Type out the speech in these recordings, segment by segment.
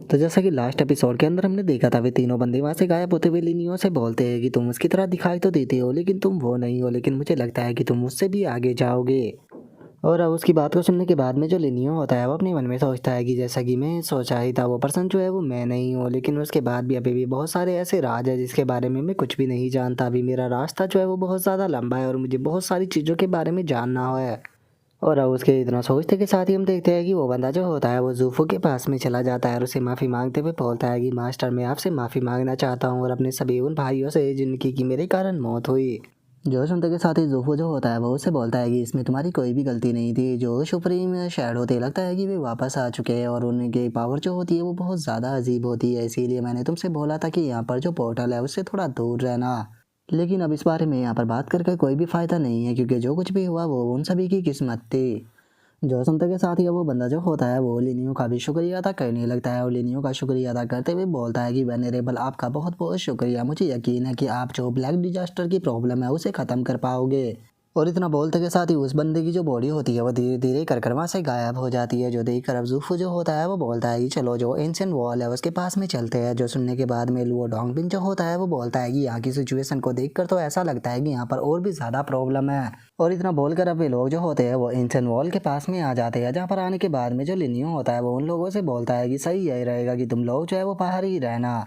तो जैसा कि लास्ट एपिसोड के अंदर हमने देखा था, वे तीनों बंदे वहाँ से गायब होते हुए लिनियो से बोलते हैं कि तुम उसकी तरह दिखाई तो देते हो लेकिन तुम वो नहीं हो, लेकिन मुझे लगता है कि तुम उससे भी आगे जाओगे। और अब उसकी बात को सुनने के बाद में जो लिनियो होता है वो अपने मन में सोचता है कि जैसा कि मैं सोचा ही था, वो पर्सन जो है वो मैं नहीं हूँ। लेकिन उसके बाद भी अभी भी बहुत सारे ऐसे राज है जिसके बारे में मैं कुछ भी नहीं जानता। अभी मेरा रास्ता जो है वो बहुत ज़्यादा लंबा है और मुझे बहुत सारी चीज़ों के बारे में जानना है। और अब उसके इतना सोचते के साथ ही हम देखते हैं कि वो बंदा जो होता है वो जूफो के पास में चला जाता है और उसे माफ़ी मांगते हुए बोलता है कि मास्टर, मैं आपसे माफ़ी मांगना चाहता हूँ और अपने सभी उन भाइयों से जिनकी की मेरे कारण मौत हुई। जो सुनते के साथ ही जूफो जो होता है वो उससे बोलता है कि इसमें तुम्हारी कोई भी गलती नहीं थी। जो सुप्रीम शैड होते लगता है कि वे वापस आ चुके हैं और उनकी पावर जो होती है वो बहुत ज़्यादा अजीब होती है, इसीलिए मैंने तुमसे बोला था कि यहाँ पर जो पोर्टल है उससे थोड़ा दूर रहना। लेकिन अब इस बारे में यहाँ पर बात करके कोई भी फ़ायदा नहीं है, क्योंकि जो कुछ भी हुआ वो उन सभी की किस्मत थी। जो सुनते के साथ ही वो बंदा जो होता है वो लिनियो का भी शुक्रिया अदा करने लगता है और लिनियो का शुक्रिया अदा करते हुए बोलता है कि वेनेरेबल, आपका बहुत बहुत शुक्रिया। मुझे यकीन है कि आप जो ब्लैक डिजास्टर की प्रॉब्लम है उसे ख़त्म कर पाओगे। और इतना बोलते के साथ ही उस बंदे की जो बॉडी होती है वो धीरे धीरे कर वहाँ से गायब हो जाती है। जो देखकर अब जूफू जो होता है वो बोलता है कि चलो जो एंशियंट वॉल है उसके पास में चलते हैं। जो सुनने के बाद में लुओ डोंगबिन जो होता है वो बोलता है कि यहाँ की सिचुएशन को देखकर तो ऐसा लगता है कि यहाँ पर और भी ज़्यादा प्रॉब्लम है। और इतना बोलकर अब वे लोग जो होते हैं वो एंशियंट वॉल के पास में आ जाते हैं, जहाँ पर आने के बाद में जो लिनियो होता है वो उन लोगों से बोलता है कि सही यही रहेगा कि तुम लोग जो है वो बाहर ही रहना।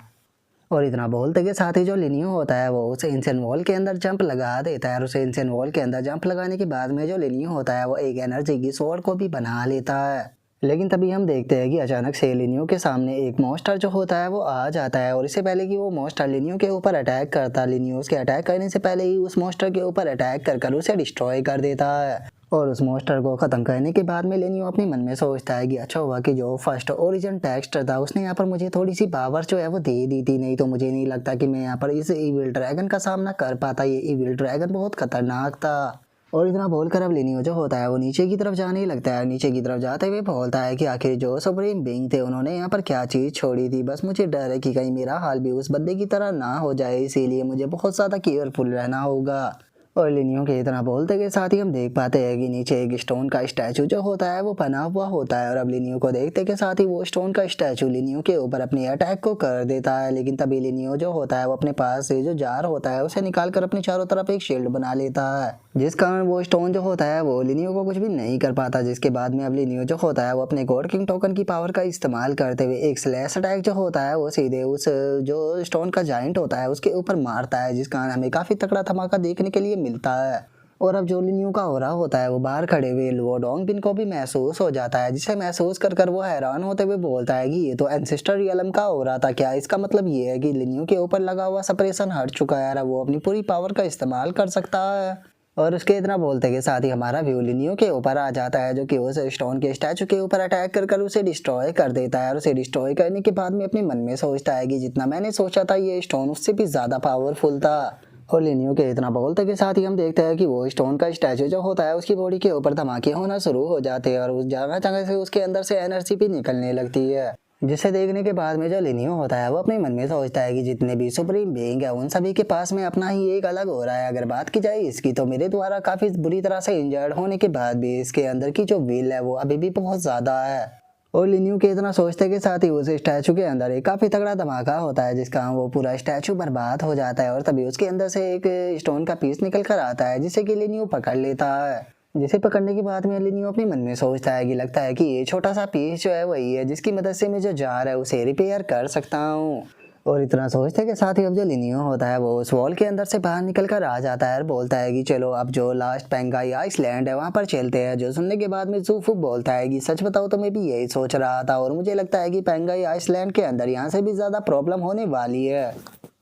और इतना बोलते के साथ ही जो लिनियो होता है वो उसे एंशियंट वॉल के अंदर जंप लगा देता है और उसे एंशियंट वॉल के अंदर जंप लगाने के बाद में जो लिनियो होता है वो एक एनर्जी की स्वॉर्ड को भी बना लेता है। लेकिन तभी हम देखते हैं कि अचानक से लिनियो के सामने एक मॉन्स्टर जो होता है वो आ जाता है और इससे पहले कि वो मॉन्स्टर लिनियो के ऊपर अटैक करता, लिनियो उसके अटैक करने से पहले ही उस मॉन्स्टर के ऊपर अटैक कर उसे डिस्ट्रॉय कर देता है। और उस मॉन्स्टर को ख़त्म करने के बाद में लिनियो अपने मन में सोचता है कि अच्छा हुआ कि जो फर्स्ट ओरिजिन टेक्स्ट था उसने यहाँ पर मुझे थोड़ी सी पावर जो है वो दे दी थी, नहीं तो मुझे नहीं लगता कि मैं यहाँ पर इस इविल ड्रैगन का सामना कर पाता। ये इविल ड्रैगन बहुत खतरनाक था। और इतना बोलकर अब लिनियो जो होता है वो नीचे की तरफ जाने लगता है। नीचे की तरफ जाते हुए बोलता है कि आखिर जो सुप्रीम बीइंग थे उन्होंने यहाँ पर क्या चीज़ छोड़ी थी। बस मुझे डर है कि कहीं मेरा हाल भी उस बंदे की तरह ना हो जाए, इसीलिए मुझे बहुत ज़्यादा केयरफुल रहना होगा। और लिनियो के इतना बोलते के साथ ही हम देख पाते हैं कि नीचे एक स्टोन का स्टैचू जो होता है वो बना हुआ होता है और अब लिनियो को देखते के साथ ही वो स्टोन का स्टैचू लिनियो के ऊपर अपने अटैक को कर देता है। लेकिन तभी लिनियो जो होता है वो अपने पास से जो जार होता है उसे निकाल कर अपने चारों तरफ एक शील्ड बना लेता है, जिस कारण वो स्टोन जो होता है वो लिनियो को कुछ भी नहीं कर पाता। जिसके बाद में अब लिनियो जो होता है वो अपने गॉड किंग टोकन की पावर का इस्तेमाल करते हुए एक स्लैश अटैक जो होता है वो सीधे उस जो स्टोन का जाइंट होता है उसके ऊपर मारता है, जिस कारण हमें काफ़ी तगड़ा धमाका देखने के लिए मिलता है। और अब जो लिनियो का हो रहा होता है वो बाहर खड़े हुए लुओ डोंगबिन को भी महसूस हो जाता है, जिसे महसूस कर वो हैरान होते हुए बोलता है कि ये तो एंसेस्टर रियलम का हो रहा था क्या। इसका मतलब ये है कि लिनियो के ऊपर लगा हुआ सप्रेशन हट चुका है और वो अपनी पूरी पावर का इस्तेमाल कर सकता है। और उसके इतना बोलते के साथ ही हमारा व्यू लिनियो के ऊपर आ जाता है, जो कि उस स्टोन के स्टैचू के ऊपर अटैक कर उसे डिस्ट्रॉय कर देता है। और उसे डिस्ट्रॉय करने के बाद में अपने मन में सोचता है कि जितना मैंने सोचा था ये स्टोन उससे भी ज़्यादा पावरफुल था। और लिनियो के इतना बोलते के साथ ही हम देखते हैं कि वो स्टोन का स्टैचू जो होता है उसकी बॉडी के ऊपर धमाके होना शुरू हो जाते हैं और उस जगह जगह से उसके अंदर से एनर्जी भी निकलने लगती है, जिसे देखने के बाद में जो लिनियो होता है वो अपने मन में सोचता है कि जितने भी सुप्रीम बीइंग है उन सभी के पास में अपना ही एक अलग हो रहा है। अगर बात की जाए इसकी तो मेरे द्वारा काफ़ी बुरी तरह से इंजर्ड होने के बाद भी इसके अंदर की जो विल है वो अभी भी बहुत ज़्यादा है। और लिनियो के इतना सोचते के साथ ही उस स्टैचू के अंदर एक काफ़ी तगड़ा धमाका होता है, जिसका वो पूरा स्टैचू बर्बाद हो जाता है और तभी उसके अंदर से एक स्टोन का पीस निकल कर आता है, जिसे कि लिनियो पकड़ लेता है। जिसे पकड़ने के बाद में लिनियो अपने मन में सोचता है कि लगता है कि ये छोटा सा पीस जो है वही है जिसकी मदद से मैं जो जार है उसे रिपेयर कर सकता हूँ। और इतना सोचते के साथ ही अब जो लिनियो होता है वो उस वॉल के अंदर से बाहर निकल कर आ जाता है और बोलता है कि चलो अब जो लास्ट पेंगाई आइसलैंड है वहाँ पर चलते हैं। जो सुनने के बाद में जूफू बोलता है कि सच बताओ तो मैं भी यही सोच रहा था और मुझे लगता है कि पेंगाई आइसलैंड के अंदर यहाँ से भी ज़्यादा प्रॉब्लम होने वाली है।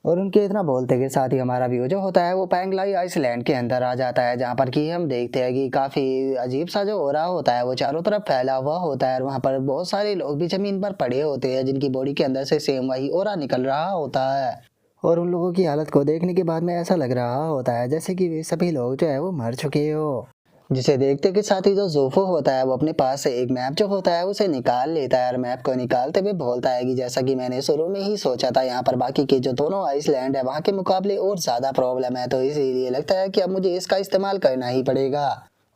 और उनके इतना बोलते के साथ ही हमारा व्यू जो होता है वो पैंगलाई आइसलैंड के अंदर आ जाता है, जहाँ पर कि हम देखते हैं कि काफ़ी अजीब सा जो हो रहा होता है वो चारों तरफ फैला हुआ होता है और वहाँ पर बहुत सारे लोग भी ज़मीन पर पड़े होते हैं जिनकी बॉडी के अंदर से सेम वही ओरा निकल रहा होता है। और उन लोगों की हालत को देखने के बाद में ऐसा लग रहा होता है जैसे कि वे सभी लोग जो है वो मर चुके हो। जिसे देखते के साथ ही जो जोफो होता है वो अपने पास से एक मैप जो होता है उसे निकाल लेता है और मैप को निकालते हुए बोलता है कि जैसा कि मैंने शुरू में ही सोचा था, यहाँ पर बाकी के जो दोनों आइसलैंड है वहाँ के मुकाबले और ज़्यादा प्रॉब्लम है, तो इसीलिए लगता है कि अब मुझे इसका इस्तेमाल करना ही पड़ेगा।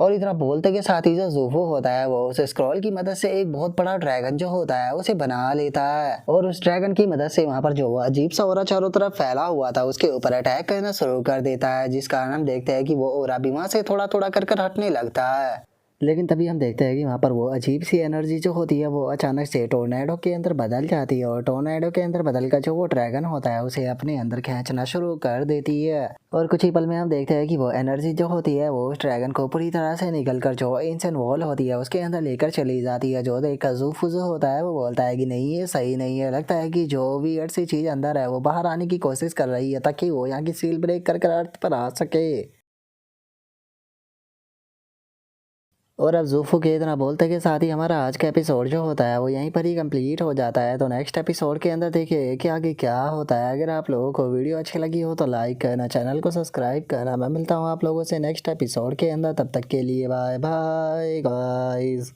और इतना बोलते के साथ ही जो ज़ूफो होता है वो उस स्क्रॉल की मदद से एक बहुत बड़ा ड्रैगन जो होता है उसे बना लेता है और उस ड्रैगन की मदद से वहाँ पर जो अजीब सा ओरा चारों तरफ फैला हुआ था उसके ऊपर अटैक करना शुरू कर देता है, जिस कारण हम देखते हैं कि वो ओरा भी वहाँ से थोड़ा थोड़ा कर हटने लगता है। लेकिन तभी हम देखते हैं कि वहाँ पर वो अजीब सी एनर्जी जो होती है वो अचानक से टोर्नेडो के अंदर बदल जाती है और टोर्नेडो के अंदर बदल कर जो वो ड्रैगन होता है उसे अपने अंदर खींचना शुरू कर देती है और कुछ ही पल में हम देखते हैं कि वो एनर्जी जो होती है वो उस ड्रैगन को पूरी तरह से निकल कर जो एंशिएंट वॉल होती है उसके अंदर लेकर चली जाती है। जो देख कर ज़ूफू जो होता है वो बोलता है कि नहीं ये सही नहीं है, लगता है कि जो भी सी चीज़ अंदर है वो बाहर आने की कोशिश कर रही है ताकि वो यहाँ की सील ब्रेक कर अर्थ पर आ सके। और अब ज़ूफू के इतना बोलते के साथ ही हमारा आज का एपिसोड जो होता है वो यहीं पर ही कंप्लीट हो जाता है। तो नेक्स्ट एपिसोड के अंदर देखिए कि आगे क्या होता है। अगर आप लोगों को वीडियो अच्छी लगी हो तो लाइक करना, चैनल को सब्सक्राइब करना। मैं मिलता हूँ आप लोगों से नेक्स्ट एपिसोड के अंदर, तब तक के लिए बाय बाय गाइस।